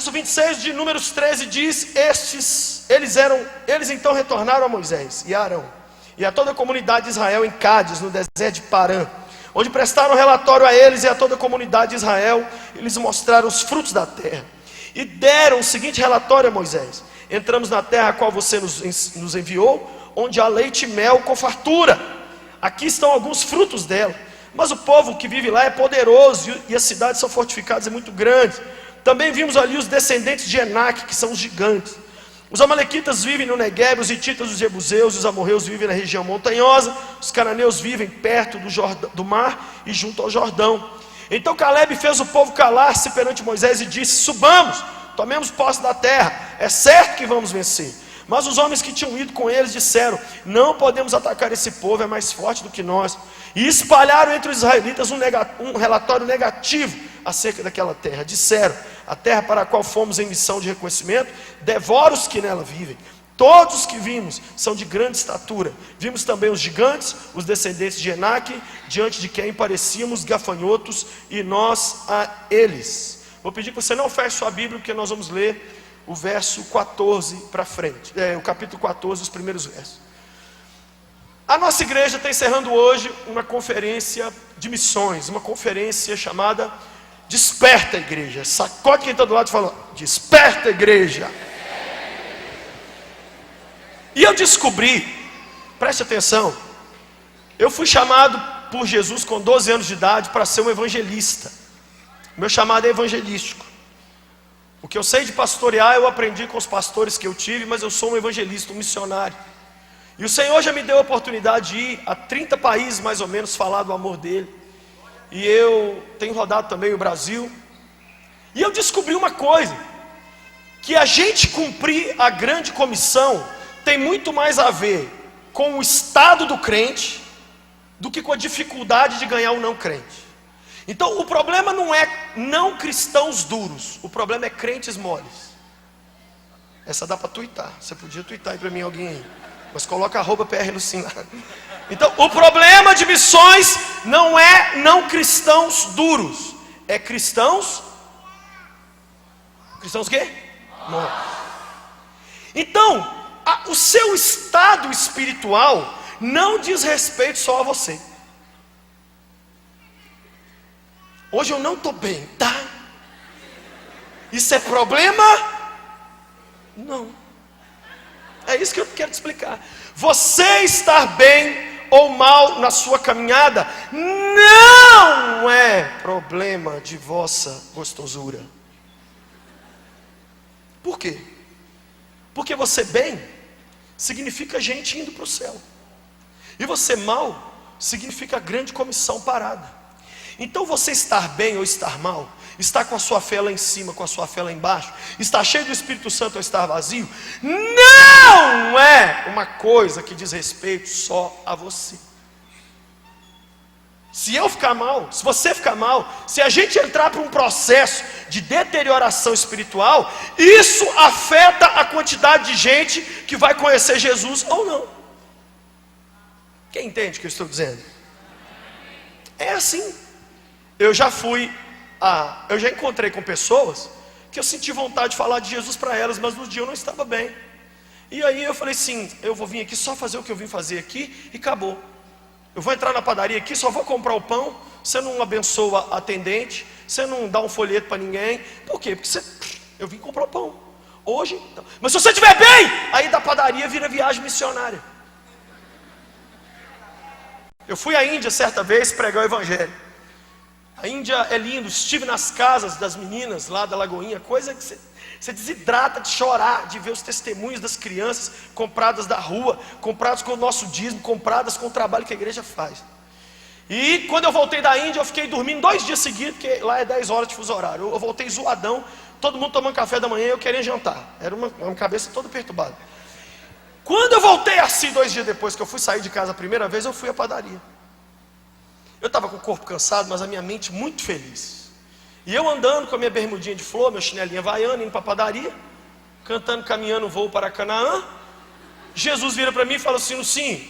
verso 26 de Números 13 diz: eles então retornaram a Moisés e a Arão e a toda a comunidade de Israel em Cádiz, no deserto de Parã, onde prestaram relatório a eles e a toda a comunidade de Israel. Eles mostraram os frutos da terra e deram o seguinte relatório a Moisés: entramos na terra a qual você nos enviou, onde há leite e mel com fartura. Aqui estão alguns frutos dela, mas o povo que vive lá é poderoso e as cidades são fortificadas e muito grandes. Também vimos ali os descendentes de Enaque, que são os gigantes. Os amalequitas vivem no Neguebe, os hititas, os jebuseus e os amorreus vivem na região montanhosa. Os cananeus vivem perto do mar e junto ao Jordão. Então Caleb fez o povo calar-se perante Moisés e disse: subamos, tomemos posse da terra, é certo que vamos vencer. Mas os homens que tinham ido com eles disseram: não podemos atacar esse povo, é mais forte do que nós. E espalharam entre os israelitas um relatório negativo acerca daquela terra. Disseram: a terra para a qual fomos em missão de reconhecimento devora os que nela vivem. Todos os que vimos são de grande estatura. Vimos também os gigantes, os descendentes de Enaque, diante de quem parecíamos gafanhotos, e nós a eles. Vou pedir que você não feche sua Bíblia, porque nós vamos ler o verso 14 para frente, o capítulo 14, os primeiros versos. A nossa igreja está encerrando hoje uma conferência de missões, uma conferência chamada Desperta Igreja. Sacode quem está do lado e fala: desperta igreja. E eu descobri, preste atenção, eu fui chamado por Jesus com 12 anos de idade para ser um evangelista. Meu chamado é evangelístico. O que eu sei de pastorear eu aprendi com os pastores que eu tive, mas eu sou um evangelista, um missionário. E o Senhor já me deu a oportunidade de ir a 30 países mais ou menos falar do amor dele. E eu tenho rodado também o Brasil. E eu descobri uma coisa: que a gente cumprir a grande comissão tem muito mais a ver com o estado do crente do que com a dificuldade de ganhar o não crente. Então o problema não é não cristãos duros, o problema é crentes moles. Essa dá para tuitar, você podia tuitar aí para mim alguém aí, mas coloca @PRLucim lá. Então o problema de missões não é não cristãos duros, é cristãos o quê? Moles. Então o seu estado espiritual não diz respeito só a você. Hoje eu não estou bem, tá? Isso é problema? Não. É isso que eu quero te explicar. Você estar bem ou mal na sua caminhada não é problema de vossa gostosura. Por quê? Porque você bem significa gente indo para o céu, e você mal significa grande comissão parada. Então você estar bem ou estar mal, estar com a sua fé lá em cima, com a sua fé lá embaixo, estar cheio do Espírito Santo ou estar vazio, não é uma coisa que diz respeito só a você. Se eu ficar mal, se você ficar mal, se a gente entrar para um processo de deterioração espiritual, isso afeta a quantidade de gente que vai conhecer Jesus ou não. Quem entende o que eu estou dizendo? É assim. Eu já encontrei com pessoas que eu senti vontade de falar de Jesus para elas, mas no dia eu não estava bem. E aí eu falei assim: eu vou vir aqui só fazer o que eu vim fazer aqui e acabou. Eu vou entrar na padaria aqui, só vou comprar o pão. Você não abençoa a atendente, você não dá um folheto para ninguém. Por quê? Porque eu vim comprar o pão hoje. Então. Mas se você estiver bem, aí da padaria vira viagem missionária. Eu fui à Índia certa vez pregar o evangelho. A Índia é lindo, estive nas casas das meninas lá da Lagoinha, coisa que você desidrata de chorar, de ver os testemunhos das crianças compradas da rua, compradas com o nosso dízimo, compradas com o trabalho que a igreja faz. E quando eu voltei da Índia, eu fiquei dormindo 2 dias seguidos, porque lá é 10 horas de fuso horário. Eu voltei zoadão, todo mundo tomando café da manhã e eu querendo jantar. Era uma cabeça toda perturbada. Quando eu voltei assim 2 dias depois que eu fui sair de casa a primeira vez, eu fui à padaria. Eu estava com o corpo cansado, mas a minha mente muito feliz. E eu andando com a minha bermudinha de flor, meu chinelinho havaiano, indo para a padaria, cantando Caminhando Voo para Canaã. Jesus vira para mim e fala assim: Lucinho,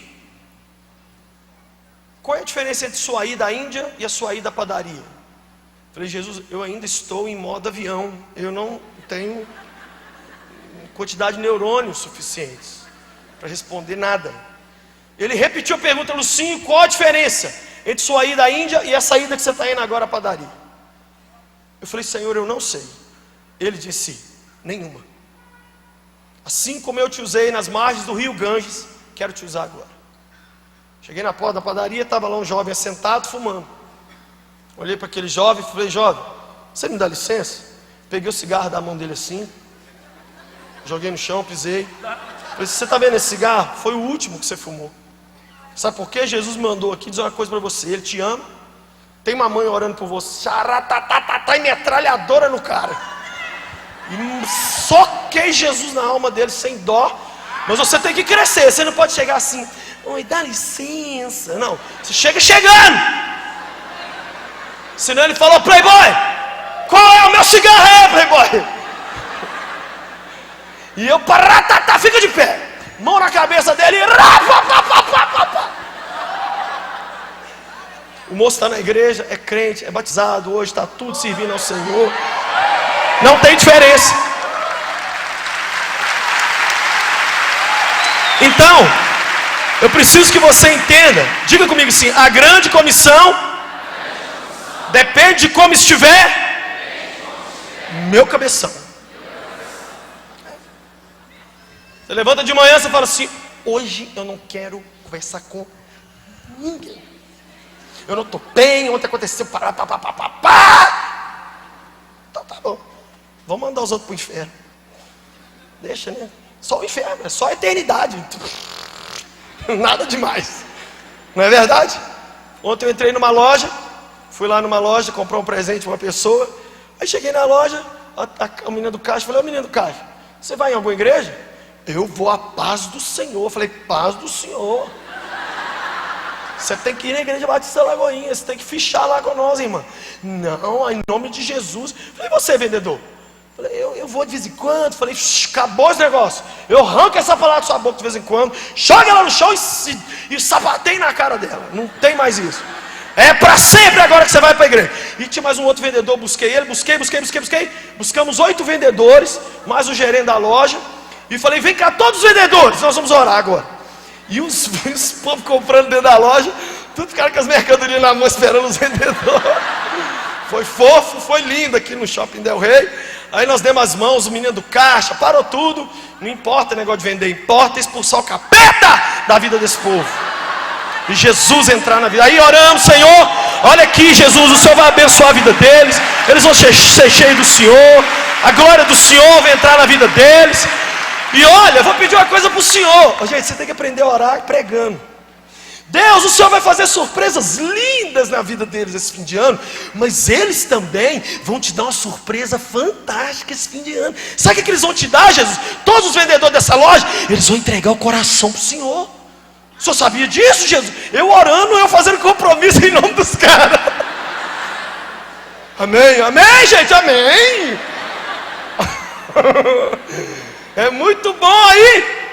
qual é a diferença entre sua ida à Índia e a sua ida à padaria? Eu falei: Jesus, eu ainda estou em modo avião, eu não tenho quantidade de neurônios suficientes para responder nada. Ele repetiu a pergunta: Lucinho, qual a diferença entre sua ida à Índia e a saída que você está indo agora à padaria? Eu falei: Senhor, eu não sei. Ele disse: nenhuma. Assim como eu te usei nas margens do rio Ganges, quero te usar agora. Cheguei na porta da padaria, estava lá um jovem assentado fumando. Olhei para aquele jovem e falei: jovem, você me dá licença? Peguei o cigarro da mão dele assim, joguei no chão, pisei. Falei: você está vendo esse cigarro? Foi o último que você fumou. Sabe por quê? Jesus mandou aqui dizer uma coisa para você: Ele te ama, tem uma mãe orando por você, e metralhadora no cara. E soquei Jesus na alma dele sem dó. Mas você tem que crescer, você não pode chegar assim: oi, dá licença. Não, você chega chegando. Senão ele falou: playboy, qual é o meu cigarro aí, playboy? E eu, fica de pé, mão na cabeça dele, O moço está na igreja, é crente, é batizado, hoje está tudo servindo ao Senhor. Não tem diferença. Então, eu preciso que você entenda. Diga comigo assim: a grande comissão depende de como estiver meu cabeção. Você levanta de manhã e fala assim: hoje eu não quero conversar com ninguém. Eu não estou bem, ontem aconteceu Então tá bom, vamos mandar os outros para o inferno. Deixa, né? Só o inferno, é só a eternidade. Nada demais. Não é verdade? Ontem eu entrei numa loja, fui lá numa loja comprar um presente para uma pessoa. Aí cheguei na loja, a menina do caixa, falei: ô menino do caixa, você vai em alguma igreja? Eu vou à paz do Senhor. Eu falei: paz do Senhor. Você tem que ir na igreja Batista Lagoinha, você tem que fichar lá com nós, irmã. Não, em nome de Jesus. Eu falei: você, vendedor? Eu falei: eu vou de vez em quando. Eu falei: acabou esse negócio. Eu arranco essa palavra da sua boca de vez em quando, joga ela no chão e sapateio na cara dela. Não tem mais isso. É para sempre agora que você vai para a igreja. E tinha mais um outro vendedor, busquei ele, busquei. Buscamos 8 vendedores, mais o gerente da loja. E falei: vem cá todos os vendedores, nós vamos orar agora. E os povos comprando dentro da loja, tudo ficaram com as mercadorias na mão esperando os vendedores. Foi fofo, foi lindo aqui no Shopping Del Rey. Aí nós demos as mãos, o menino do caixa, parou tudo. Não importa o negócio de vender, importa expulsar o capeta da vida desse povo. E Jesus entrar na vida. Aí oramos: Senhor, olha aqui, Jesus, o Senhor vai abençoar a vida deles. Eles vão ser cheios do Senhor. A glória do Senhor vai entrar na vida deles. E olha, eu vou pedir uma coisa para o Senhor. Gente, você tem que aprender a orar pregando. Deus, o Senhor vai fazer surpresas lindas na vida deles esse fim de ano. Mas eles também vão te dar uma surpresa fantástica esse fim de ano. Sabe o que eles vão te dar, Jesus? Todos os vendedores dessa loja, eles vão entregar o coração para o Senhor. O Senhor sabia disso, Jesus? Eu orando, eu fazendo compromisso em nome dos caras. Amém, amém, gente, amém. É muito bom aí.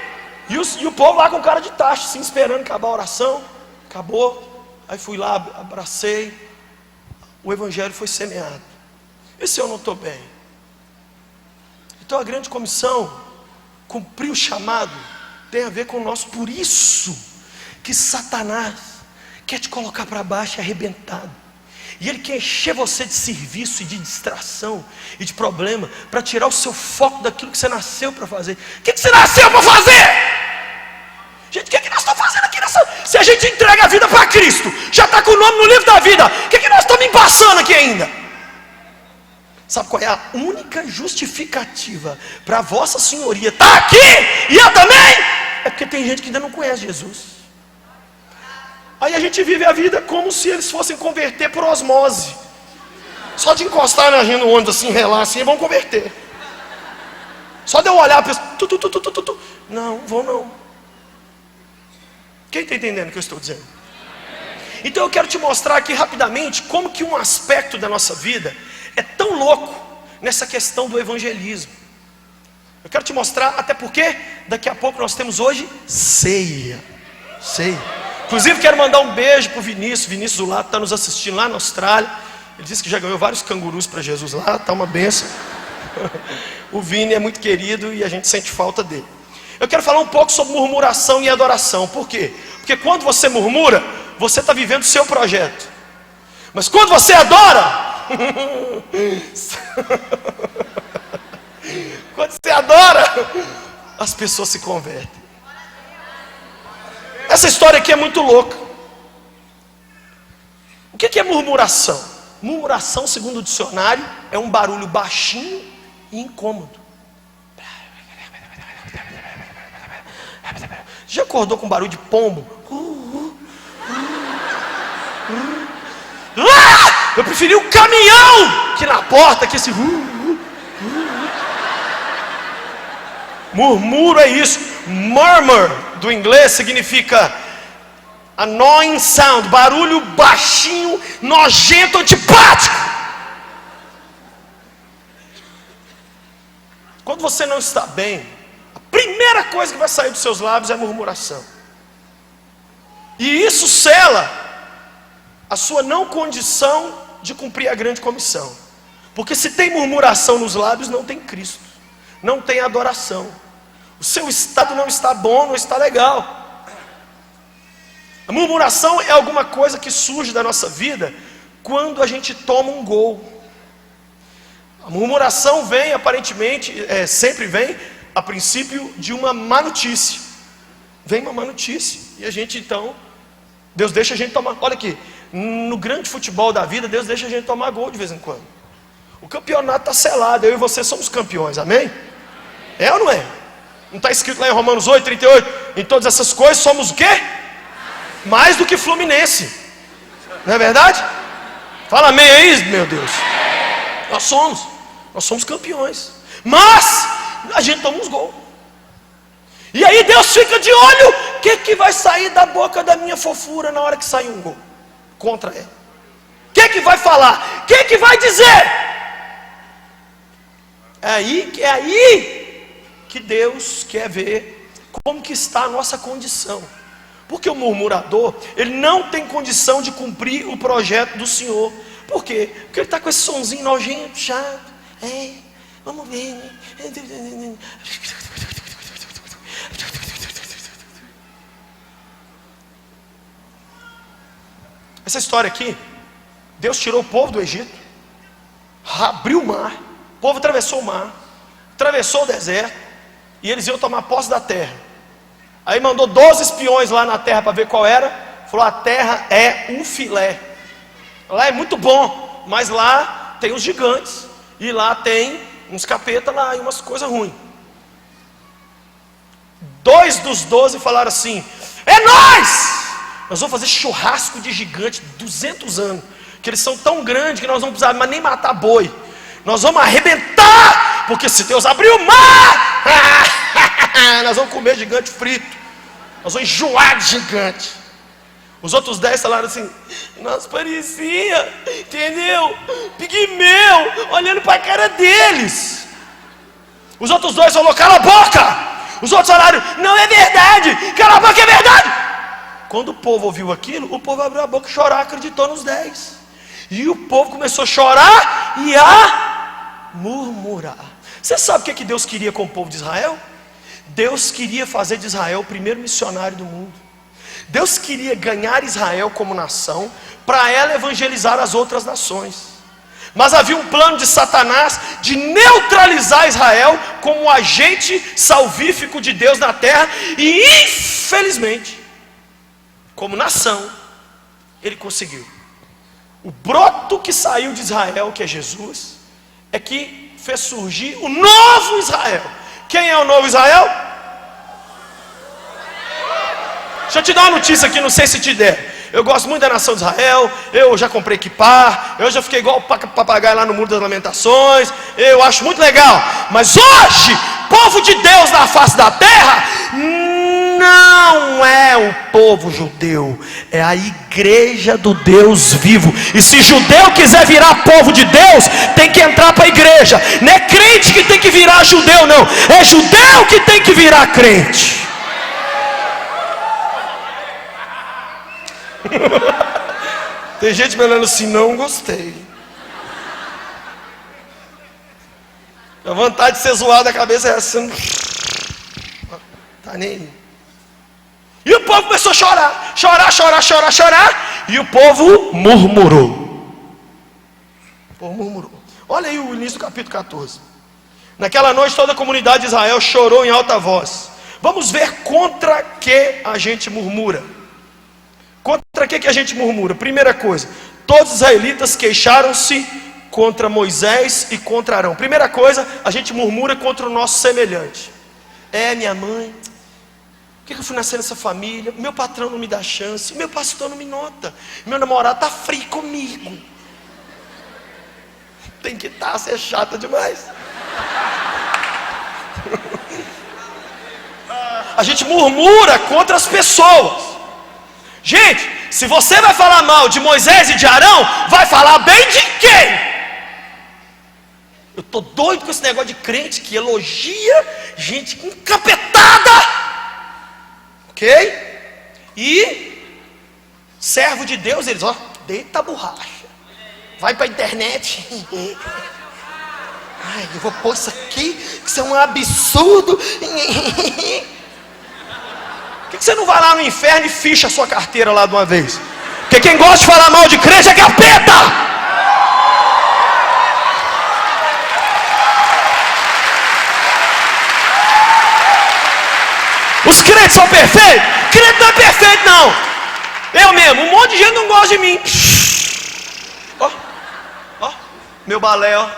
E o povo lá com cara de tacho, assim, esperando acabar a oração. Acabou. Aí fui lá, abracei. O evangelho foi semeado. E se eu não estou bem? Então a grande comissão, cumprir o chamado, tem a ver com o nosso. Por isso que Satanás quer te colocar para baixo e arrebentado. E ele quer encher você de serviço e de distração e de problema, para tirar o seu foco daquilo que você nasceu para fazer. O que você nasceu para fazer? Gente, o que nós estamos fazendo aqui nessa... Se a gente entrega a vida para Cristo, já está com o nome no livro da vida, o que nós estamos embaçando aqui ainda? Sabe qual é a única justificativa para a vossa senhoria estar aqui e eu também? É porque tem gente que ainda não conhece Jesus. Aí a gente vive a vida como se eles fossem converter por osmose. Só de encostar na gente no ônibus assim, relar assim, vão converter. Só de eu olhar para eles, não, vou não. Quem está entendendo o que eu estou dizendo? Então eu quero te mostrar aqui rapidamente como que um aspecto da nossa vida é tão louco nessa questão do evangelismo. Eu quero te mostrar, até porque daqui a pouco nós temos hoje ceia. Inclusive quero mandar um beijo para o Vinícius Zulato, está nos assistindo lá na Austrália. Ele disse que já ganhou vários cangurus para Jesus lá, está uma benção. O Vini é muito querido e a gente sente falta dele. Eu quero falar um pouco sobre murmuração e adoração. Por quê? Porque quando você murmura, você está vivendo o seu projeto. Mas quando você adora, quando você adora, as pessoas se convertem. Essa história aqui é muito louca. O que é murmuração? Murmuração, segundo o dicionário, é um barulho baixinho e incômodo. Já acordou com barulho de pombo? Eu preferi o caminhão que na porta, que esse murmúrio é isso. Murmur, do inglês, significa annoying sound, barulho baixinho, nojento, antipático. Quando você não está bem, a primeira coisa que vai sair dos seus lábios é murmuração. E isso sela a sua não condição de cumprir a grande comissão. Porque se tem murmuração nos lábios, não tem Cristo, não tem adoração. O seu estado não está bom, não está legal. A murmuração é alguma coisa que surge da nossa vida quando a gente toma um gol. A murmuração vem, aparentemente, sempre vem, a princípio, de uma má notícia. Vem uma má notícia, e a gente então, Deus deixa a gente tomar, olha aqui, no grande futebol da vida, Deus deixa a gente tomar gol de vez em quando. O campeonato está selado, eu e você somos campeões, amém? É ou não é? Não está escrito lá em Romanos 8, 38, em todas essas coisas somos o quê? Mais do que Fluminense, não é verdade? Fala amém aí, meu Deus. Nós somos campeões, mas a gente toma uns gols. E aí Deus fica de olho, o que vai sair da boca da minha fofura na hora que sair um gol contra ela? O que vai falar? O que vai dizer? É aí que Deus quer ver como que está a nossa condição. Porque o murmurador, ele não tem condição de cumprir o projeto do Senhor. Por quê? Porque ele está com esse sonzinho nojento, chato. Vamos ver, né? Essa história aqui, Deus tirou o povo do Egito, abriu o mar, o povo atravessou o mar, atravessou o deserto, e eles iam tomar posse da terra. Aí mandou 12 espiões lá na terra para ver qual era. Falou: a terra é um filé. Lá é muito bom, mas lá tem os gigantes, e lá tem uns capeta lá e umas coisas ruins. 2 dos 12 falaram assim: é nós vamos fazer churrasco de gigante 200 anos, que eles são tão grandes que nós não precisamos mais nem matar boi, nós vamos arrebentar, porque se Deus abrir o mar, nós vamos comer gigante frito, nós vamos enjoar de gigante. Os outros 10 falaram assim: nós parecia, entendeu, pigmeu, olhando para a cara deles. Os outros 2 falaram: cala a boca. Os outros falaram: não é verdade, cala a boca, é verdade. Quando o povo ouviu aquilo, o povo abriu a boca e chorar, acreditou nos 10. E o povo começou a chorar e a murmurar. Você sabe o que Deus queria com o povo de Israel? Deus queria fazer de Israel o primeiro missionário do mundo. Deus queria ganhar Israel como nação, para ela evangelizar as outras nações. Mas havia um plano de Satanás de neutralizar Israel como um agente salvífico de Deus na terra. E infelizmente, como nação, ele conseguiu. O broto que saiu de Israel, que é Jesus, é que fez surgir o novo Israel. Quem é o novo Israel? Deixa eu te dar uma notícia aqui, não sei se te der. Eu gosto muito da nação de Israel. Eu já comprei equipar. Eu já fiquei igual o papagaio lá no Muro das Lamentações. Eu acho muito legal. Mas hoje, povo de Deus na face da terra não é o povo judeu, é a igreja do Deus vivo. E se judeu quiser virar povo de Deus, tem que entrar para a igreja. Não é crente que tem que virar judeu, não. É judeu que tem que virar crente. Tem gente me olhando assim: não gostei. A vontade de ser zoado a cabeça é essa. Tá nem aí. E o povo começou a chorar. Chorar. E o povo murmurou. O povo murmurou. Olha aí o início do capítulo 14. Naquela noite toda a comunidade de Israel chorou em alta voz. Vamos ver contra que a gente murmura. Contra que a gente murmura? Primeira coisa, todos os israelitas queixaram-se contra Moisés e contra Arão. Primeira coisa, a gente murmura contra o nosso semelhante. Minha mãe, por que eu fui nascer nessa família? Meu patrão não me dá chance, meu pastor não me nota, meu namorado está frio comigo. Tem que estar, você é chata demais. A gente murmura contra as pessoas. Gente, se você vai falar mal de Moisés e de Arão, vai falar bem de quem? Eu tô doido com esse negócio de crente que elogia gente encapetada, ok? E servo de Deus, eles, deita a borracha, vai pra internet. Ai, eu vou pôr isso aqui, que isso é um absurdo. Por que você não vai lá no inferno e ficha a sua carteira lá de uma vez? Porque quem gosta de falar mal de crente é capeta. Os crentes são perfeitos? Crente não é perfeito não. Eu mesmo, um monte de gente não gosta de mim. Ó, meu balé, ó.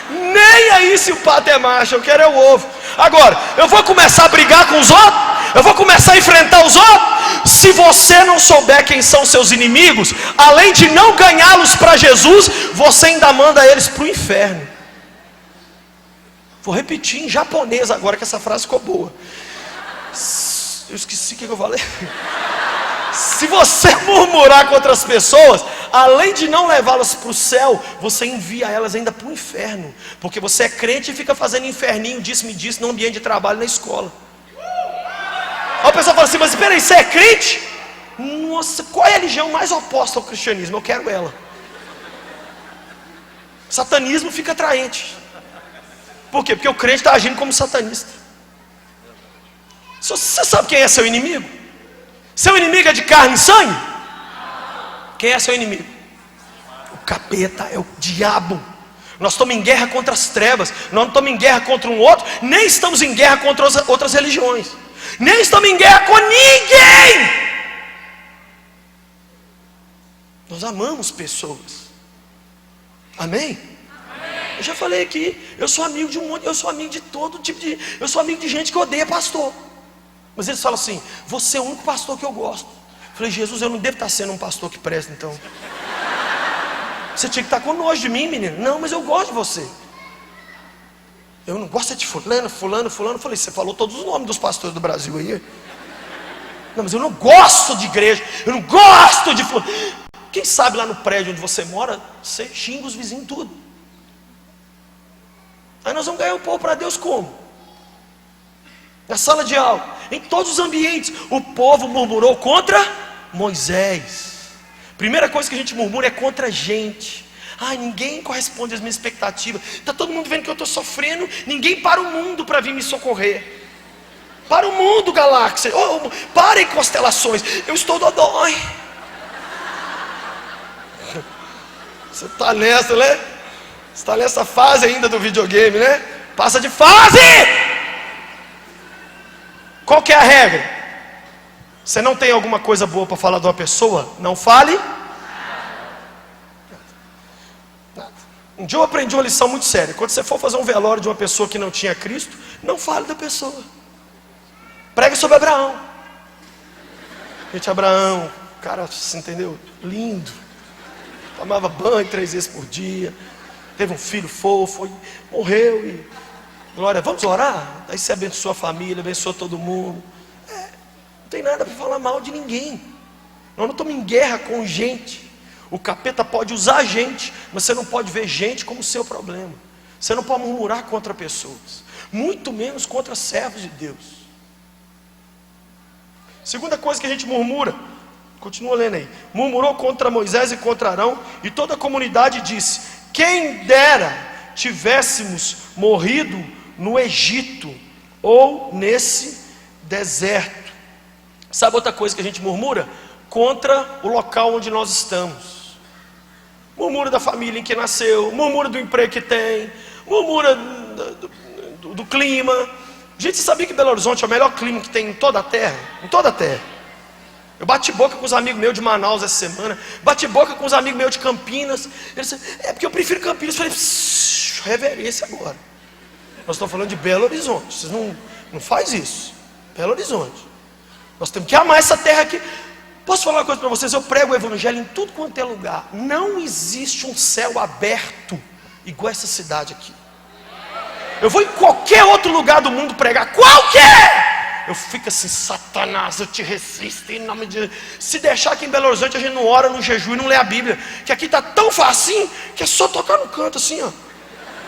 Nem aí se o pato é macho, eu quero é o ovo. Agora, eu vou começar a brigar com os outros? Eu vou começar a enfrentar os outros? Se você não souber quem são seus inimigos, além de não ganhá-los para Jesus, você ainda manda eles para o inferno. Vou repetir em japonês agora, que essa frase ficou boa. Eu esqueci o que eu falei. Se você murmurar contra as pessoas, além de não levá-las para o céu, você envia elas ainda para o inferno. Porque você é crente e fica fazendo inferninho, disse-me disse, no ambiente de trabalho, na escola. Aí a pessoa fala assim, mas espera aí, você é crente? Nossa, qual é a religião mais oposta ao cristianismo? Eu quero ela. Satanismo fica atraente. Por quê? Porque o crente está agindo como satanista. Você sabe quem é seu inimigo? Seu inimigo é de carne e sangue? Quem é seu inimigo? O capeta, é o diabo. Nós estamos em guerra contra as trevas. Nós não estamos em guerra contra um outro. Nem estamos em guerra contra outras religiões. Nem estamos em guerra com ninguém. Nós amamos pessoas. Amém? Eu já falei aqui, eu sou amigo de um monte, eu sou amigo de todo tipo de, eu sou amigo de gente que odeia pastor. Mas eles falam assim, você é o único pastor que eu gosto. Eu falei, Jesus, eu não devo estar sendo um pastor que presta então. Você tinha que estar com nojo de mim, menino. Não, mas eu gosto de você. Eu não gosto de fulano. Eu falei, você falou todos os nomes dos pastores do Brasil aí. Não, mas eu não gosto de igreja, eu não gosto de fulano. Quem sabe lá no prédio onde você mora, você xinga os vizinhos tudo. Aí nós vamos ganhar o povo para Deus como? Na sala de aula, em todos os ambientes, o povo murmurou contra Moisés. Primeira coisa que a gente murmura é contra a gente. Ai, ninguém corresponde às minhas expectativas. Está todo mundo vendo que eu estou sofrendo. Ninguém para o mundo para vir me socorrer. Para o mundo, galáxia. Parem constelações. Eu estou dodói. Você está nessa, né? Você está nessa fase ainda do videogame, né? Passa de fase! Qual que é a regra? Você não tem alguma coisa boa para falar de uma pessoa? Não fale nada. Um dia eu aprendi uma lição muito séria. Quando você for fazer um velório de uma pessoa que não tinha Cristo, não fale da pessoa. Prega sobre Abraão. Gente, Abraão, cara, você entendeu? Lindo. Tomava banho 3 vezes por dia. Teve um filho fofo, morreu e... Glória, vamos orar? Aí você abençoa a família, abençoa todo mundo. Não tem nada para falar mal de ninguém. Nós não estamos em guerra com gente. O capeta pode usar a gente, mas você não pode ver gente como seu problema. Você não pode murmurar contra pessoas, muito menos contra servos de Deus. Segunda coisa que a gente murmura Continua lendo aí. Murmurou contra Moisés e contra Arão, e toda a comunidade disse: quem dera tivéssemos morrido no Egito ou nesse deserto. Sabe outra coisa que a gente murmura? Contra o local onde nós estamos. Murmura da família em que nasceu, murmura do emprego que tem, murmura do clima. Gente, você sabia que Belo Horizonte é o melhor clima que tem em toda a terra? Em toda a terra. Eu bati boca com os amigos meus de Manaus essa semana, bati boca com os amigos meus de Campinas. Eles disseram: é porque eu prefiro Campinas. Eu falei: reverência agora. Nós estamos falando de Belo Horizonte. Vocês não faz isso. Belo Horizonte. Nós temos que amar essa terra aqui. Posso falar uma coisa para vocês? Eu prego o evangelho em tudo quanto é lugar. Não existe um céu aberto igual essa cidade aqui. Eu vou em qualquer outro lugar do mundo pregar, qualquer! Eu fico assim: Satanás, eu te resisto em nome de Jesus. Se deixar aqui em Belo Horizonte, a gente não ora no jejum e não lê a Bíblia, que aqui está tão facinho que é só tocar no canto assim, ó.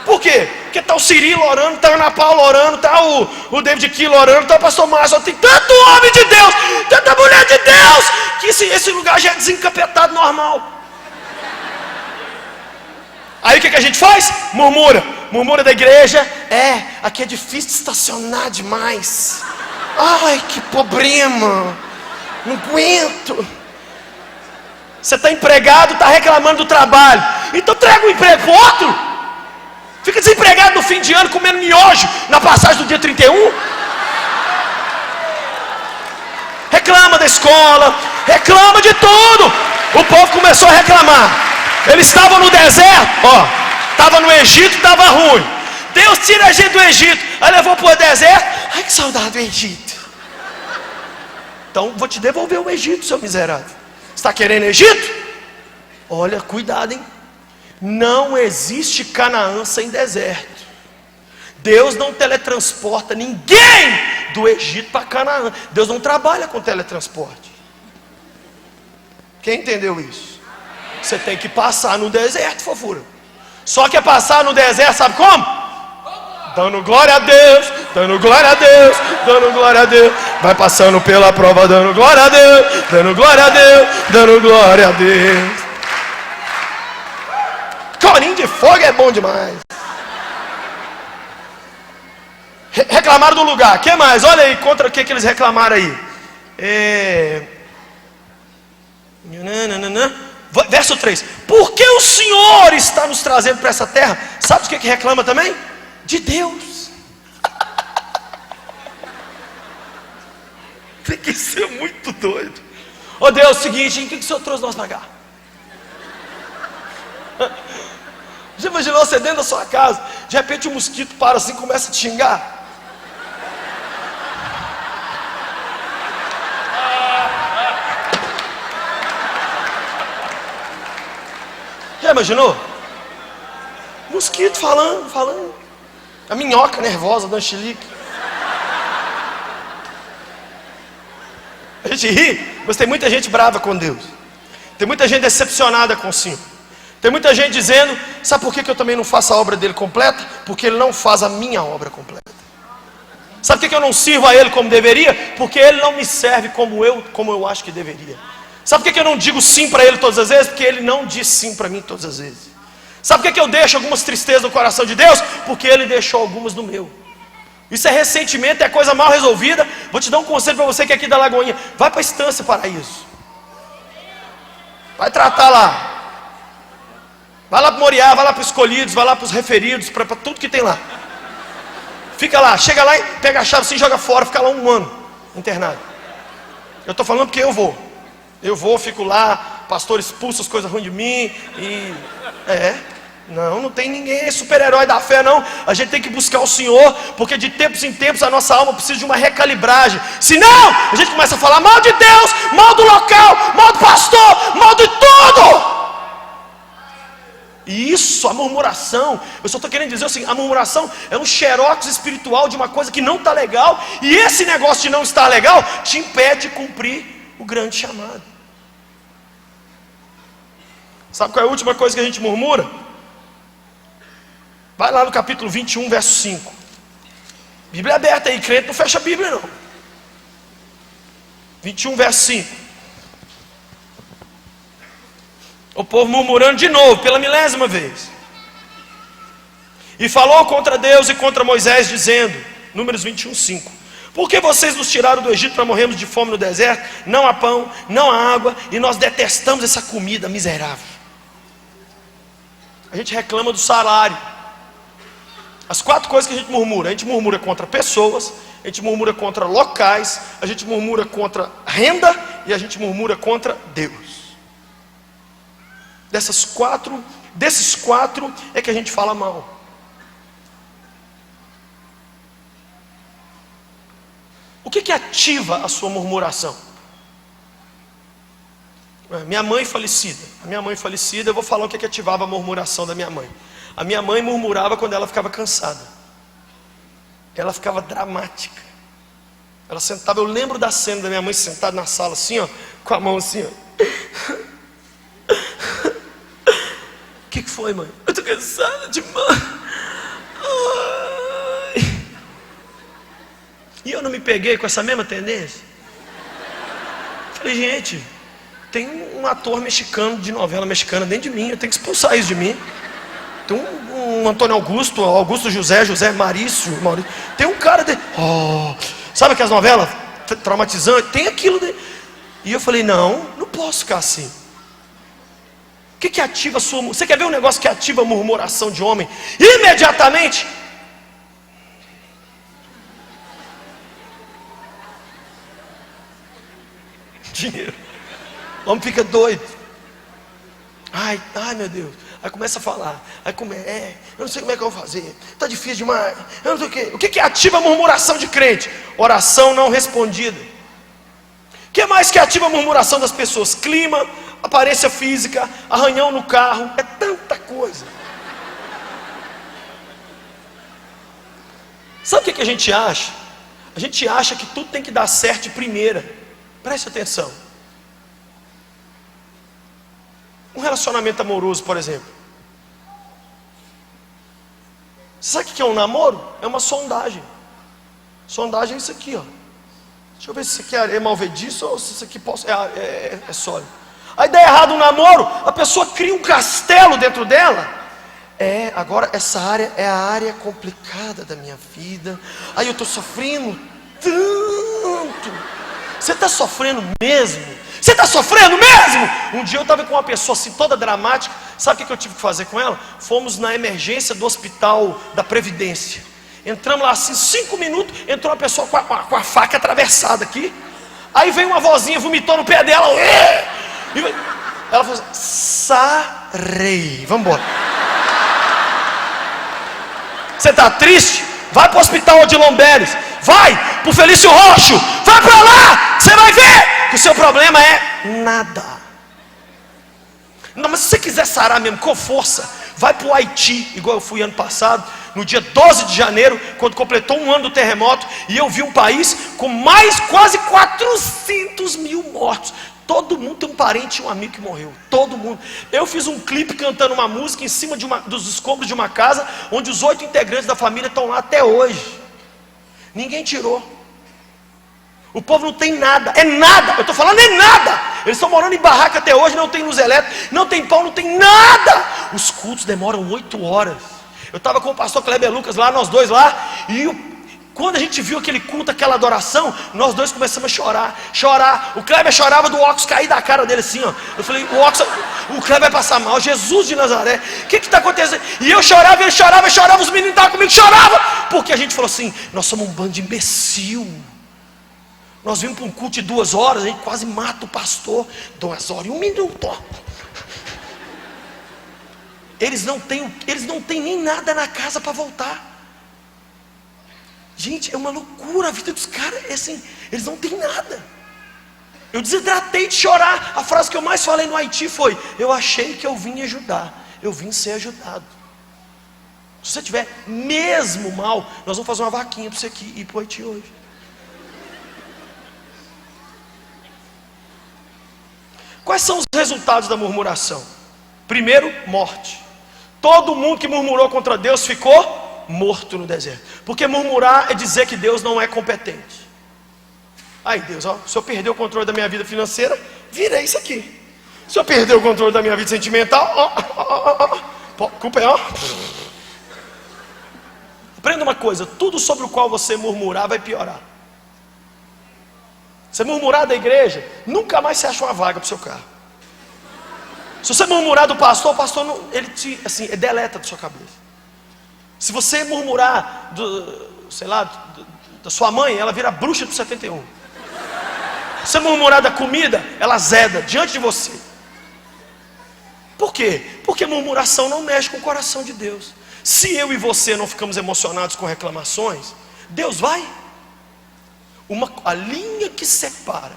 Por quê? Porque está o Cirilo orando, está a Ana Paula orando, está o David Kilo orando, está o pastor Márcio. Tem tanto homem de Deus, tanta mulher de Deus, que esse lugar já é desencapetado normal. Aí o que a gente faz? Murmura da igreja. Aqui é difícil de estacionar demais. Ai, que problema, não aguento. Você está empregado, está reclamando do trabalho, então traga um emprego para o outro. Fica desempregado no fim de ano comendo miojo na passagem do dia 31. Reclama da escola, reclama de tudo. O povo começou a reclamar. Eles estavam no deserto, estava no Egito, estava ruim. Deus tira a gente do Egito, aí levou para o deserto. Ai, que saudade do Egito. Então vou te devolver o Egito, seu miserável. Está querendo Egito? Olha, cuidado, hein? Não existe Canaã sem deserto. Deus não teletransporta ninguém do Egito para Canaã. Deus não trabalha com teletransporte. Quem entendeu isso? Você tem que passar no deserto, fofura. Só que é passar no deserto, sabe como? Dando glória a Deus, dando glória a Deus, dando glória a Deus. Vai passando pela prova, dando glória a Deus, dando glória a Deus, dando glória a Deus. Corinho de fogo é bom demais. Reclamaram do lugar. O que mais? Olha aí, contra o que eles reclamaram aí. Verso 3. Por que o Senhor está nos trazendo para essa terra? Sabe o que reclama também? De Deus. Tem que ser muito doido. Ô Deus, seguinte, o que o Senhor trouxe nós para cá? Já imaginou você dentro da sua casa, de repente um mosquito para assim e começa a te xingar? Já imaginou? Mosquito falando. A minhoca nervosa dando chilique. A gente ri, mas tem muita gente brava com Deus. Tem muita gente decepcionada com o Senhor. Tem muita gente dizendo: sabe por que eu também não faço a obra dele completa? Porque ele não faz a minha obra completa. Sabe por que eu não sirvo a ele como deveria? Porque ele não me serve como eu acho que deveria. Sabe por que eu não digo sim para ele todas as vezes? Porque ele não diz sim para mim todas as vezes. Sabe por que eu deixo algumas tristezas no coração de Deus? Porque ele deixou algumas no meu. Isso é ressentimento, é coisa mal resolvida. Vou te dar um conselho para você que é aqui da Lagoinha. Vai para a Estância Paraíso. Vai tratar lá. Vai lá para o Moriá, vai lá para os Escolhidos, vai lá para os Referidos, para tudo que tem lá. Fica lá, chega lá e pega a chave assim e joga fora. Fica lá um ano internado. Eu estou falando porque eu vou. Eu vou, fico lá, pastor expulsa as coisas ruins de mim. Não tem ninguém super-herói da fé não. A gente tem que buscar o Senhor, porque de tempos em tempos a nossa alma precisa de uma recalibragem. Senão, a gente começa a falar mal de Deus, mal do local, mal do pastor, mal de tudo. E isso, a murmuração, eu só estou querendo dizer assim, a murmuração é um xerox espiritual de uma coisa que não está legal. E esse negócio de não estar legal te impede de cumprir o grande chamado. Sabe qual é a última coisa que a gente murmura? Vai lá no capítulo 21, verso 5. Bíblia aberta aí, crente não fecha a Bíblia não. 21, verso 5. O povo murmurando de novo, pela milésima vez. E falou contra Deus e contra Moisés, dizendo, Números 21:5: por que vocês nos tiraram do Egito para morrermos de fome no deserto? Não há pão, não há água, e nós detestamos essa comida miserável. A gente reclama do salário. As 4 coisas que a gente murmura contra pessoas, a gente murmura contra locais, a gente murmura contra renda e a gente murmura contra Deus. Desses 4 é que a gente fala mal. O que ativa a sua murmuração? Minha mãe falecida. A minha mãe falecida, eu vou falar o que ativava a murmuração da minha mãe. A minha mãe murmurava quando ela ficava cansada. Ela ficava dramática. Ela sentava, eu lembro da cena da minha mãe sentada na sala assim, ó, com a mão assim, ó. O que foi, mãe? Eu tô cansada demais. Ai. E eu não me peguei com essa mesma tendência? Falei, gente, tem um ator mexicano de novela mexicana dentro de mim, eu tenho que expulsar isso de mim. Tem um Antônio Augusto José Maurício. Tem um cara de... sabe aquelas novelas traumatizantes? Tem aquilo de... E eu falei, não posso ficar assim. O que ativa a sua... Você quer ver um negócio que ativa a murmuração de homem? Imediatamente... dinheiro. O homem fica doido. Ai meu Deus. Aí começa a falar. Aí eu não sei como é que eu vou fazer. Está difícil demais. Eu não sei o quê. O que ativa a murmuração de crente? Oração não respondida. O que mais que ativa a murmuração das pessoas? Clima, aparência física, arranhão no carro. É tanta coisa. Sabe o que a gente acha? A gente acha que tudo tem que dar certo de primeira. Preste atenção. Um relacionamento amoroso, por exemplo. Sabe o que é um namoro? É uma sondagem. Sondagem é isso aqui, ó. Deixa eu ver se isso aqui é areia malvediça ou se isso aqui é sólido. Aí dá errado um namoro, a pessoa cria um castelo dentro dela. Agora essa área é a área complicada da minha vida. Aí eu estou sofrendo tanto. Você está sofrendo mesmo? Você está sofrendo mesmo? Um dia eu estava com uma pessoa assim, toda dramática. Sabe o que eu tive que fazer com ela? Fomos na emergência do hospital da Previdência. Entramos lá assim, 5 minutos. Entrou uma pessoa com a faca atravessada aqui. Aí veio uma vozinha, vomitou no pé dela. Ela falou assim, sarei. Vamos embora. Você está triste? Vai para o hospital Odilon Beres. Vai para o Felício Roxo. Vai para lá. Você vai ver que o seu problema é nada. Não, mas se você quiser sarar mesmo com força, vai para o Haiti, igual eu fui ano passado, no dia 12 de janeiro, quando completou 1 ano do terremoto, e eu vi um país com mais quase 400 mil mortos. Todo mundo tem um parente e um amigo que morreu. Todo mundo. Eu fiz um clipe cantando uma música em cima dos escombros de uma casa, onde os 8 integrantes da família estão lá até hoje. Ninguém tirou. O povo não tem nada, é nada, eu estou falando é nada. Eles estão morando em barraca até hoje, não tem luz elétrica, não tem pão, não tem nada. Os cultos demoram 8 horas. Eu estava com o pastor Kleber Lucas lá, nós dois lá, e quando a gente viu aquele culto, aquela adoração, nós dois começamos a chorar. O Kleber chorava do óculos cair da cara dele assim, ó. Eu falei, o Kleber vai passar mal, Jesus de Nazaré, o que está acontecendo? E eu chorava, ele chorava, os meninos estavam comigo, choravam, porque a gente falou assim, nós somos um bando de imbecil. Nós vimos para um culto de 2 horas, a gente quase mata o pastor. 2 horas e 1 minuto. Eles não têm nem nada na casa para voltar. Gente, é uma loucura a vida dos caras. É assim, eles não têm nada. Eu desidratei de chorar. A frase que eu mais falei no Haiti foi: eu achei que eu vim ajudar, eu vim ser ajudado. Se você estiver mesmo mal, nós vamos fazer uma vaquinha para você aqui ir para o Haiti hoje. Quais são os resultados da murmuração? Primeiro, morte. Todo mundo que murmurou contra Deus ficou morto no deserto. Porque murmurar é dizer que Deus não é competente. Aí Deus, se eu perder o controle da minha vida financeira, vira isso aqui. Se eu perder o controle da minha vida sentimental, culpa é, Aprenda uma coisa: tudo sobre o qual você murmurar vai piorar. Você murmurar da igreja, nunca mais você acha uma vaga para o seu carro. Se você murmurar do pastor, o pastor não, ele te, assim, deleta da sua cabeça. Se você murmurar da sua mãe, ela vira bruxa do 71. Se você murmurar da comida, ela azeda diante de você. Por quê? Porque murmuração não mexe com o coração de Deus. Se eu e você não ficamos emocionados com reclamações, Deus vai. A linha que separa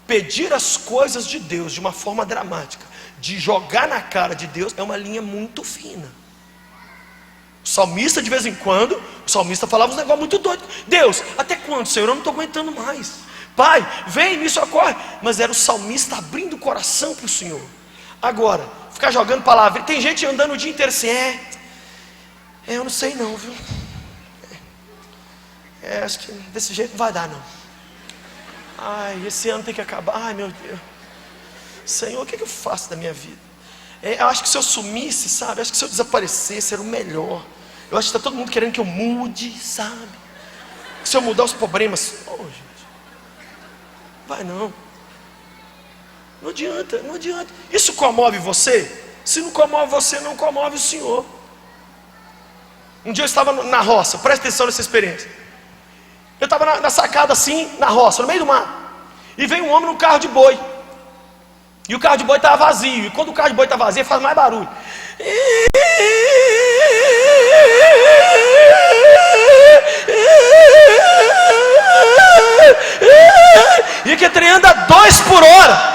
pedir as coisas de Deus de uma forma dramática, de jogar na cara de Deus, é uma linha muito fina. O salmista, de vez em quando, o salmista falava uns negócios muito doidos. Deus, até quando, Senhor? Eu não estou aguentando mais. Pai, vem, me socorre. Mas era o salmista abrindo o coração para o Senhor. Agora, ficar jogando palavra. Tem gente andando o dia inteiro assim, eu não sei não, viu? Acho que desse jeito não vai dar não. Ai, esse ano tem que acabar. Ai, meu Deus. Senhor, o que eu faço da minha vida? Eu acho que se eu sumisse, sabe? Acho que se eu desaparecesse era o melhor. Eu acho que está todo mundo querendo que eu mude, sabe? Se eu mudar os problemas, gente, vai não. Não adianta, não adianta. Isso comove você? Se não comove você, não comove o Senhor. Um dia eu estava na roça, presta atenção nessa experiência. Eu estava na sacada assim, na roça, no meio do mato. E veio um homem num carro de boi. E o carro de boi estava vazio. E quando o carro de boi está vazio, faz mais barulho. E que trem anda 2 por hora.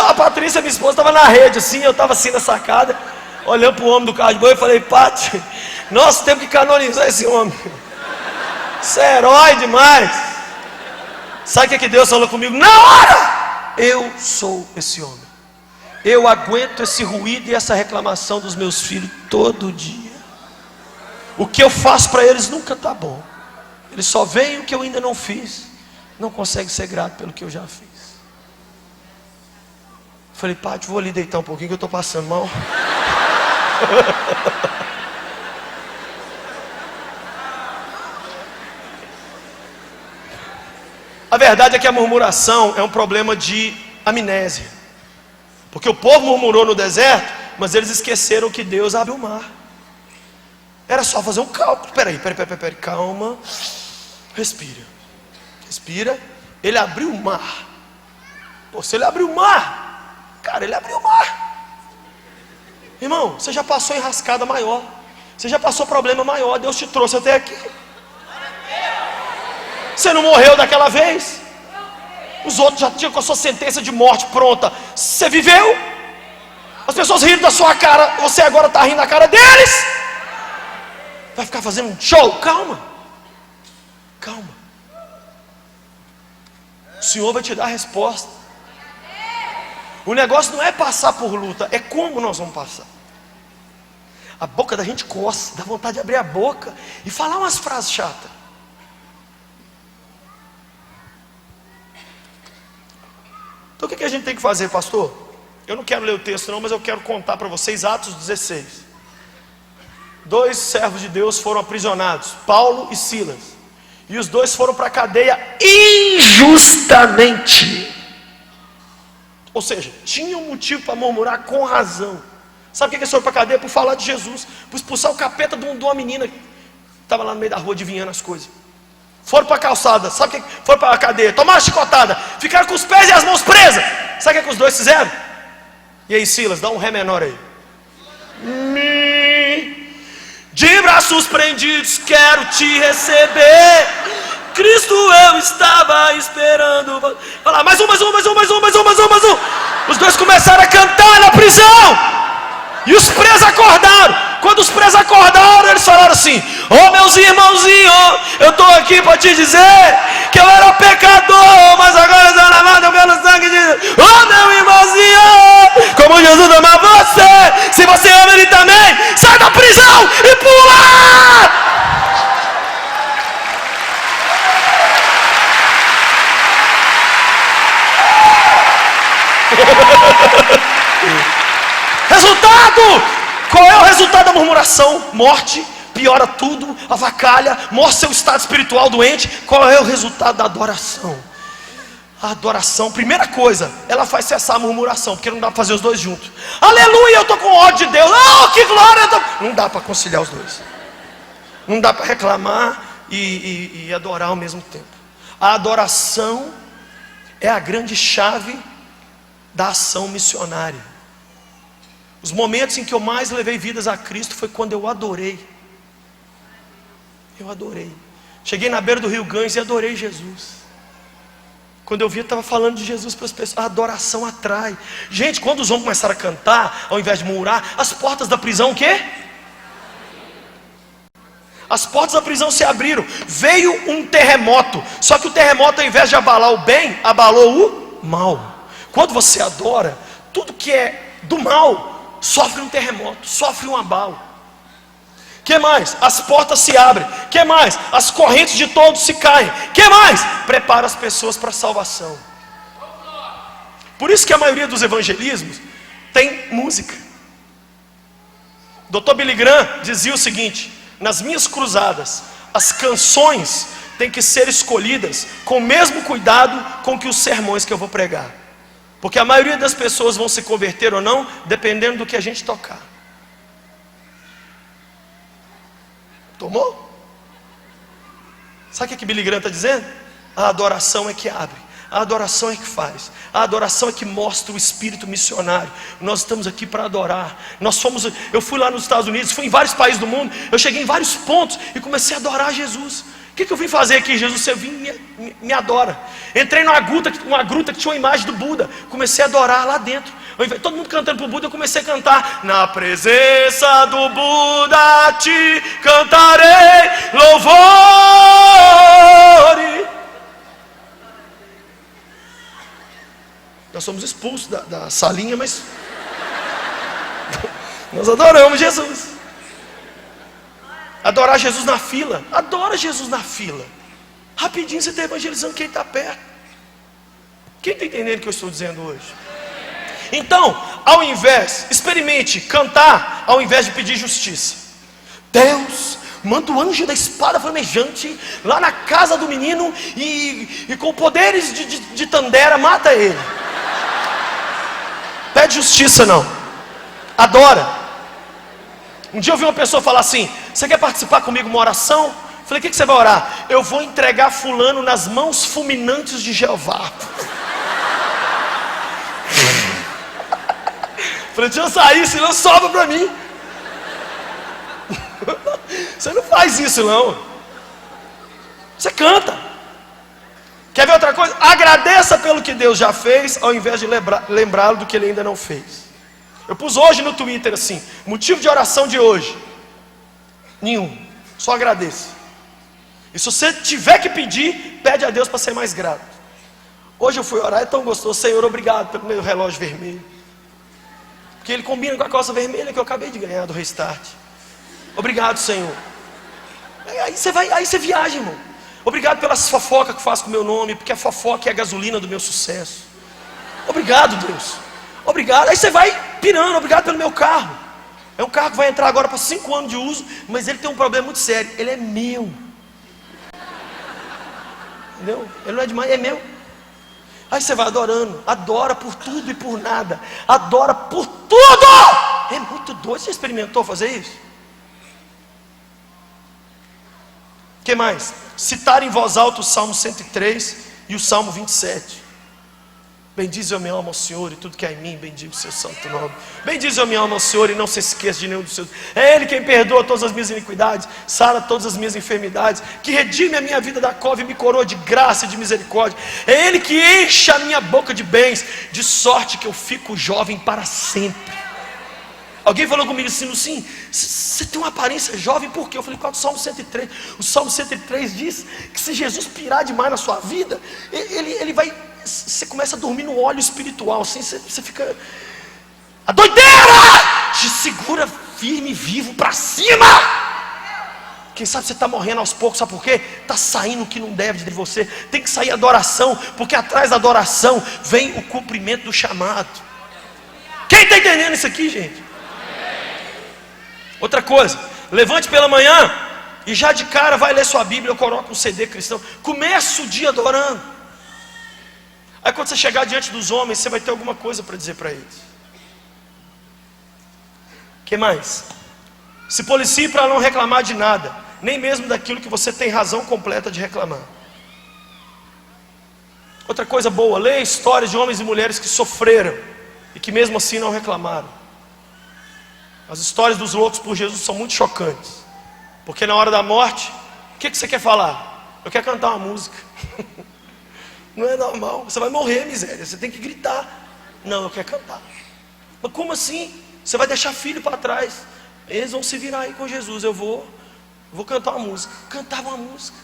A Patrícia, minha esposa, estava na rede assim. Eu estava assim na sacada, olhando para o homem do carro de boi. Eu falei, Pati, nós temos que canonizar esse homem. Isso é herói demais. Sabe o que Deus falou comigo? Na hora! Eu sou esse homem. Eu aguento esse ruído e essa reclamação dos meus filhos todo dia. O que eu faço para eles nunca está bom. Eles só veem o que eu ainda não fiz. Não conseguem ser grato pelo que eu já fiz. Falei, Pati, vou ali deitar um pouquinho que eu estou passando mal. A verdade é que a murmuração é um problema de amnésia. Porque o povo murmurou no deserto, mas eles esqueceram que Deus abre o mar. Era só fazer um cálculo. Peraí, calma. Respira. Respira. Ele abriu o mar. Pô, se ele abriu o mar, cara, ele abriu o mar. Irmão, você já passou enrascada maior. Você já passou problema maior. Deus te trouxe até aqui. Você não morreu daquela vez? Os outros já tinham com a sua sentença de morte pronta. Você viveu? As pessoas riram da sua cara. Você agora está rindo da cara deles. Vai ficar fazendo um show? Calma. Calma. O Senhor vai te dar a resposta. O negócio não é passar por luta, é como nós vamos passar. A boca da gente coça, dá vontade de abrir a boca e falar umas frases chatas. Então o que a gente tem que fazer, pastor? Eu não quero ler o texto não, mas eu quero contar para vocês Atos 16. 2 servos de Deus foram aprisionados, Paulo e Silas. E os 2 foram para a cadeia injustamente. Ou seja, tinham motivo para murmurar com razão. Sabe por que eles foram para a cadeia? Por falar de Jesus, por expulsar o capeta de uma menina que estava lá no meio da rua adivinhando as coisas. Foram para a calçada, sabe o que? Foram para a cadeia, tomaram chicotada, ficaram com os pés e as mãos presas. Sabe o que os 2 fizeram? E aí, Silas, dá um ré menor aí. De braços prendidos quero te receber. Cristo eu estava esperando. Falar mais um. Os 2 começaram a cantar na prisão. E os presos acordaram. Quando os presos acordaram, eles falaram assim: ô meus irmãozinhos, eu estou aqui para te dizer que eu era pecador, mas agora eu sou lavado pelo sangue de Jesus. Ô meu irmãozinho, como Jesus ama você, se você ama ele também, sai da prisão e pula! Resultado! Qual é o resultado da murmuração? Morte, piora tudo, avacalha, mostra seu estado espiritual doente. Qual é o resultado da adoração? A adoração, primeira coisa, ela faz cessar a murmuração, porque não dá para fazer os dois juntos. Aleluia, eu estou com ódio de Deus. Oh, que glória! Não dá para conciliar os dois. Não dá para reclamar e adorar ao mesmo tempo. A adoração é a grande chave da ação missionária. Os momentos em que eu mais levei vidas a Cristo foi quando eu adorei. Eu adorei. Cheguei na beira do Rio Ganges e adorei Jesus. Quando eu vi, eu estava falando de Jesus para as pessoas. A adoração atrai. Gente, quando os homens começaram a cantar, ao invés de murmurar, as portas da prisão o quê? As portas da prisão se abriram. Veio um terremoto. Só que o terremoto, ao invés de abalar o bem, abalou o mal. Quando você adora, tudo que é do mal sofre um terremoto, sofre um abalo. Que mais? As portas se abrem. Que mais? As correntes de todos se caem. Que mais? Prepara as pessoas para a salvação. Por isso que a maioria dos evangelismos tem música. Dr. Billy Graham dizia o seguinte: nas minhas cruzadas, as canções têm que ser escolhidas com o mesmo cuidado com que os sermões que eu vou pregar. Porque a maioria das pessoas vão se converter ou não, dependendo do que a gente tocar. Tomou? Sabe o que Billy Graham está dizendo? A adoração é que abre, a adoração é que faz, a adoração é que mostra o espírito missionário. Nós estamos aqui para adorar. Eu fui lá nos Estados Unidos, fui em vários países do mundo, eu cheguei em vários pontos e comecei a adorar Jesus. O que eu vim fazer aqui, Jesus? Você vim e me adora. Entrei numa gruta que tinha uma imagem do Buda, comecei a adorar lá dentro. Todo mundo cantando para o Buda, eu comecei a cantar. Na presença do Buda te cantarei louvor. Nós somos expulsos da salinha, mas nós adoramos Jesus. Adorar Jesus na fila. Adora Jesus na fila. Rapidinho você está evangelizando quem está perto. Quem está entendendo o que eu estou dizendo hoje? Então, experimente cantar ao invés de pedir justiça. Deus, manda o anjo da espada flamejante lá na casa do menino e com poderes de Tandera, mata ele. Pede justiça não. Adora. Um dia eu vi uma pessoa falar assim: você quer participar comigo uma oração? Falei: o que você vai orar? Eu vou entregar fulano nas mãos fulminantes de Jeová. Falei: deixa eu sair, senão sobra para mim. Você não faz isso não. Você canta. Quer ver outra coisa? Agradeça pelo que Deus já fez, ao invés de lembrá-lo do que ele ainda não fez. Eu pus hoje no Twitter assim: motivo de oração de hoje? Nenhum. Só agradeça. E se você tiver que pedir, pede a Deus para ser mais grato. Hoje eu fui orar, é tão gostoso. Senhor, obrigado pelo meu relógio vermelho, porque ele combina com a calça vermelha que eu acabei de ganhar do Restart. Obrigado, Senhor. Aí você viaja, irmão. Obrigado pelas fofocas que faz com o meu nome, porque a fofoca é a gasolina do meu sucesso. Obrigado, Deus. Obrigado. Aí você vai pirando. Obrigado pelo meu carro. É um carro que vai entrar agora para 5 anos de uso, mas ele tem um problema muito sério. Ele é meu. Entendeu? Ele não é demais, é meu. Aí você vai adorando. Adora por tudo e por nada. Adora por tudo. É muito doido. Você experimentou fazer isso? O que mais? Citar em voz alta o Salmo 103 e o Salmo 27. Bendize eu minha alma ao Senhor e tudo que há em mim, bendiga o seu santo nome. Bendize eu minha alma ao Senhor e não se esqueça de nenhum dos seus. É Ele quem perdoa todas as minhas iniquidades, sara todas as minhas enfermidades, que redime a minha vida da cova e me coroa de graça e de misericórdia. É Ele que enche a minha boca de bens, de sorte que eu fico jovem para sempre. Alguém falou comigo assim: você tem uma aparência jovem, por quê? Eu falei: qual é o Salmo 103? O Salmo 103 diz que se Jesus pirar demais na sua vida, ele vai... Você começa a dormir no óleo espiritual, assim, você fica... A doideira! Te segura firme e vivo para cima! Quem sabe você está morrendo aos poucos, sabe por quê? Está saindo o que não deve de você. Tem que sair adoração, porque atrás da adoração vem o cumprimento do chamado. Que Quem está entendendo isso aqui, gente? Outra coisa, levante pela manhã e já de cara vai ler sua Bíblia, ou coloca um CD cristão. Começa o dia adorando. Aí quando você chegar diante dos homens, você vai ter alguma coisa para dizer para eles. O que mais? Se policie para não reclamar de nada, nem mesmo daquilo que você tem razão completa de reclamar. Outra coisa boa, leia histórias de homens e mulheres que sofreram e que mesmo assim não reclamaram. As histórias dos loucos por Jesus são muito chocantes, porque na hora da morte, o que você quer falar? Eu quero cantar uma música. Não é normal, você vai morrer, miséria, você tem que gritar. Não, eu quero cantar. Mas como assim? Você vai deixar filho para trás, eles vão se virar aí com Jesus. Eu vou cantar uma música. Cantava uma música.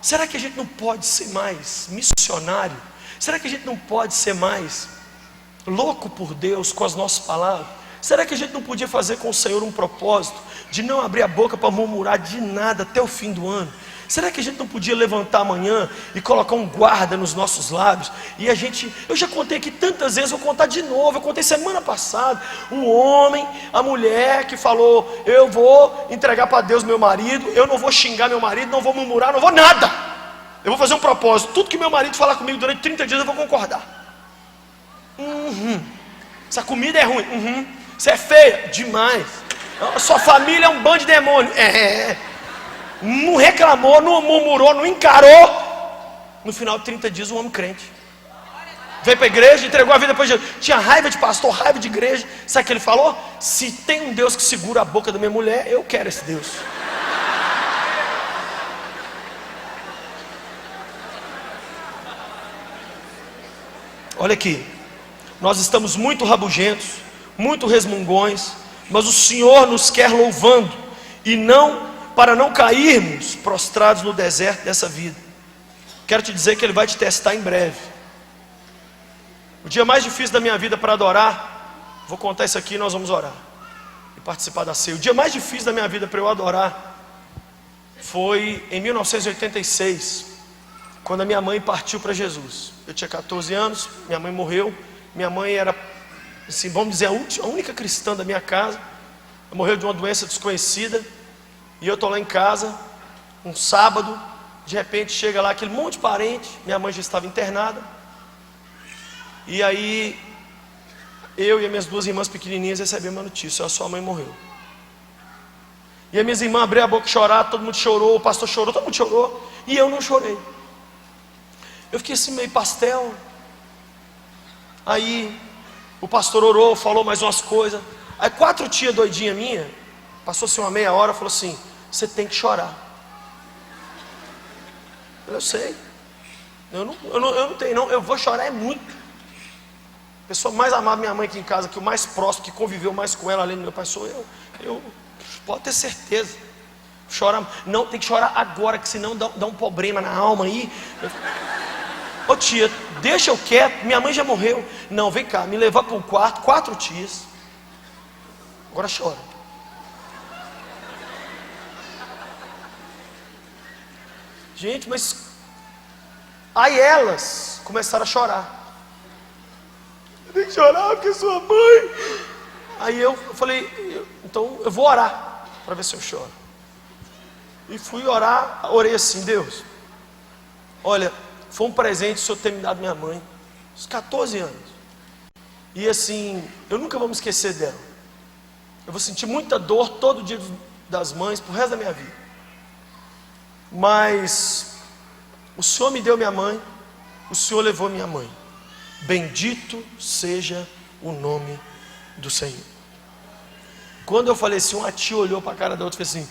Será que a gente não pode ser mais missionário? Será que a gente não pode ser mais louco por Deus com as nossas palavras? Será que a gente não podia fazer com o Senhor um propósito de não abrir a boca para murmurar de nada até o fim do ano? Será que a gente não podia levantar amanhã e colocar um guarda nos nossos lábios? E eu já contei aqui tantas vezes, vou contar de novo. Eu contei semana passada, o homem, a mulher que falou: eu vou entregar para Deus meu marido, eu não vou xingar meu marido, não vou murmurar, não vou nada. Eu vou fazer um propósito, tudo que meu marido falar comigo durante 30 dias eu vou concordar. Essa comida é ruim, você é feia, demais. Sua família é um bando de demônio, não reclamou, não murmurou, não encarou. No final de 30 dias, um homem crente veio para a igreja, entregou a vida para Jesus. Tinha raiva de pastor, raiva de igreja. Sabe o que ele falou? Se tem um Deus que segura a boca da minha mulher, eu quero esse Deus. Olha aqui, nós estamos muito rabugentos, muito resmungões, mas o Senhor nos quer louvando, e não para não cairmos prostrados no deserto dessa vida. Quero te dizer que Ele vai te testar em breve. O dia mais difícil da minha vida para adorar, vou contar isso aqui e nós vamos orar e participar da ceia. O dia mais difícil da minha vida para eu adorar foi em 1986, quando a minha mãe partiu para Jesus. Eu tinha 14 anos, minha mãe morreu. Minha mãe era, assim, vamos dizer, a única cristã da minha casa. Ela morreu de uma doença desconhecida. E eu estou lá em casa, um sábado, de repente chega lá aquele monte de parente. Minha mãe já estava internada. E aí, eu e as minhas duas irmãs pequenininhas recebemos uma notícia: a sua mãe morreu. E as minhas irmãs abriram a boca e choraram, todo mundo chorou, o pastor chorou, todo mundo chorou. E eu não chorei. Eu fiquei assim meio pastel. Aí, o pastor orou, falou mais umas coisas. Aí 4 tias doidinha minha, passou-se uma meia hora, falou assim: você tem que chorar. Eu sei. Eu não tenho, não. Eu vou chorar é muito. A pessoa mais amada minha mãe aqui em casa, que o mais próximo, que conviveu mais com ela, além do meu pai, sou eu. Eu pode ter certeza. Chora, não, tem que chorar agora, que senão dá um problema na alma aí. Ô tia, deixa eu quieto, minha mãe já morreu. Não, vem cá, me levar para um quarto, 4 tias. Agora chora. Gente, mas aí elas começaram a chorar. Eu tenho que chorar porque sua mãe. Aí eu falei: então eu vou orar para ver se eu choro. E fui orar, orei assim: Deus, olha, foi um presente o Senhor ter me dado minha mãe, aos 14 anos. E assim, eu nunca vou me esquecer dela. Eu vou sentir muita dor todo dia das mães, pro resto da minha vida. Mas o Senhor me deu minha mãe, o Senhor levou minha mãe. Bendito seja o nome do Senhor. Quando eu falei assim, uma tia olhou para a cara da outra e fez assim: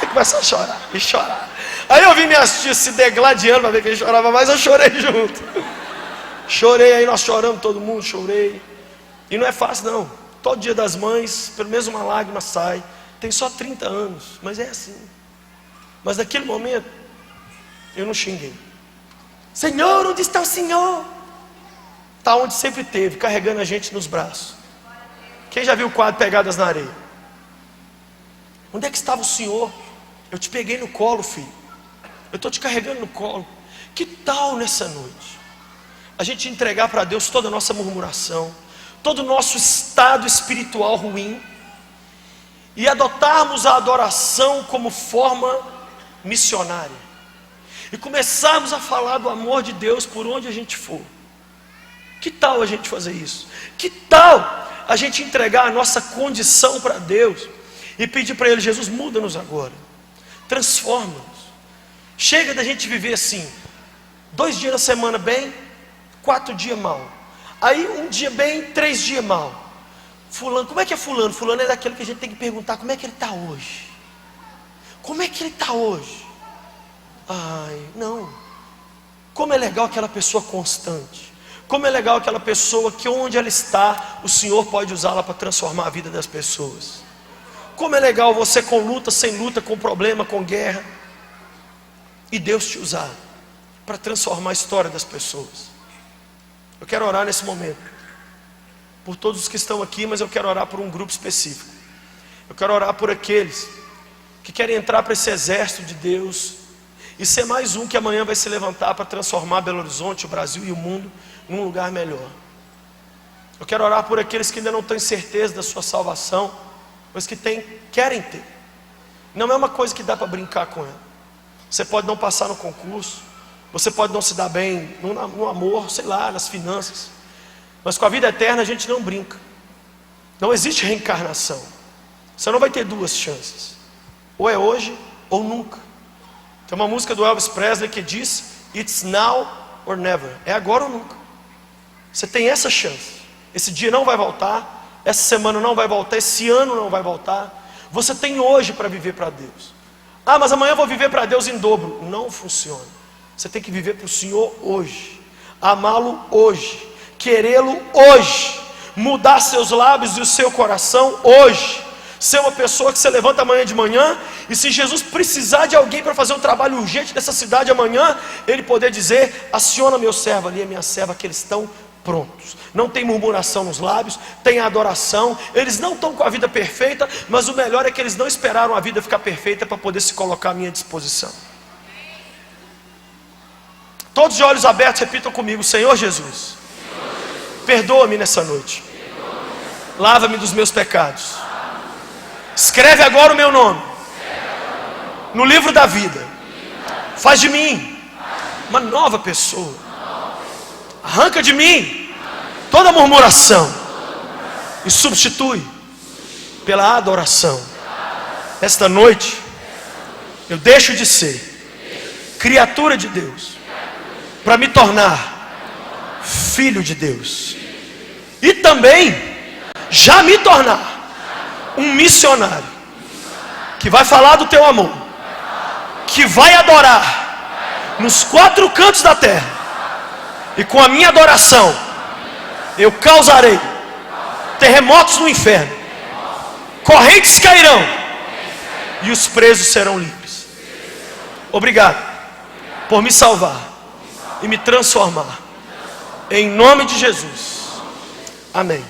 e começou a chorar e chorar. Aí eu vi minhas tias se degladiando para ver quem chorava mais, eu chorei junto. Chorei, aí nós choramos, todo mundo, chorei. E não é fácil não. Todo dia das mães, pelo menos uma lágrima sai. Tem só 30 anos, mas é assim. Mas naquele momento, eu não xinguei. Senhor, onde está o Senhor? Está onde sempre teve, carregando a gente nos braços. Quem já viu o quadro Pegadas na Areia? Onde é que estava o Senhor? Eu te peguei no colo, filho. Eu estou te carregando no colo. Que tal nessa noite a gente entregar para Deus toda a nossa murmuração, todo o nosso estado espiritual ruim, e adotarmos a adoração como forma missionária, e começarmos a falar do amor de Deus por onde a gente for. Que tal a gente fazer isso? Que tal a gente entregar a nossa condição para Deus e pedir para Ele: Jesus, muda-nos agora, transforma-nos. Chega da gente viver assim, 2 dias na semana bem, 4 dias mal, aí 1 dia bem, 3 dias mal. Fulano, como é que é fulano? Fulano é daquele que a gente tem que perguntar: como é que ele está hoje? Como é que ele está hoje? Ai, não. Como é legal aquela pessoa constante. Como é legal aquela pessoa que onde ela está, o Senhor pode usá-la para transformar a vida das pessoas. Como é legal você com luta, sem luta, com problema, com guerra, e Deus te usar para transformar a história das pessoas. Eu quero orar nesse momento por todos os que estão aqui, mas eu quero orar por um grupo específico. Eu quero orar por aqueles que querem entrar para esse exército de Deus e ser mais um que amanhã vai se levantar para transformar Belo Horizonte, o Brasil e o mundo num lugar melhor. Eu quero orar por aqueles que ainda não têm certeza da sua salvação, mas que querem ter. Não é uma coisa que dá para brincar com ela. Você pode não passar no concurso, você pode não se dar bem no amor, sei lá, nas finanças, mas com a vida eterna a gente não brinca. Não existe reencarnação. Você não vai ter 2 chances: ou é hoje ou nunca. Tem uma música do Elvis Presley que diz: It's now or never. É agora ou nunca. Você tem essa chance. Esse dia não vai voltar, essa semana não vai voltar, esse ano não vai voltar. Você tem hoje para viver para Deus. Ah, mas amanhã eu vou viver para Deus em dobro. Não funciona. Você tem que viver para o Senhor hoje, amá-lo hoje, querê-lo hoje, mudar seus lábios e o seu coração hoje, ser uma pessoa que você levanta amanhã de manhã, e se Jesus precisar de alguém para fazer um trabalho urgente nessa cidade amanhã, Ele poder dizer: aciona meu servo ali, a minha serva, que eles estão prontos. Não tem murmuração nos lábios, tem adoração. Eles não estão com a vida perfeita, mas o melhor é que eles não esperaram a vida ficar perfeita para poder se colocar à minha disposição. Todos de olhos abertos, repitam comigo: Senhor Jesus, perdoa-me nessa noite, lava-me dos meus pecados, escreve agora o meu nome no livro da vida, faz de mim uma nova pessoa, arranca de mim toda murmuração e substitui pela adoração. Esta noite eu deixo de ser criatura de Deus para me tornar filho de Deus, e também já me tornar um missionário que vai falar do teu amor, que vai adorar nos 4 cantos da terra, e com a minha adoração eu causarei terremotos no inferno, correntes cairão e os presos serão livres. Obrigado por me salvar e me transformar, em nome de Jesus, amém.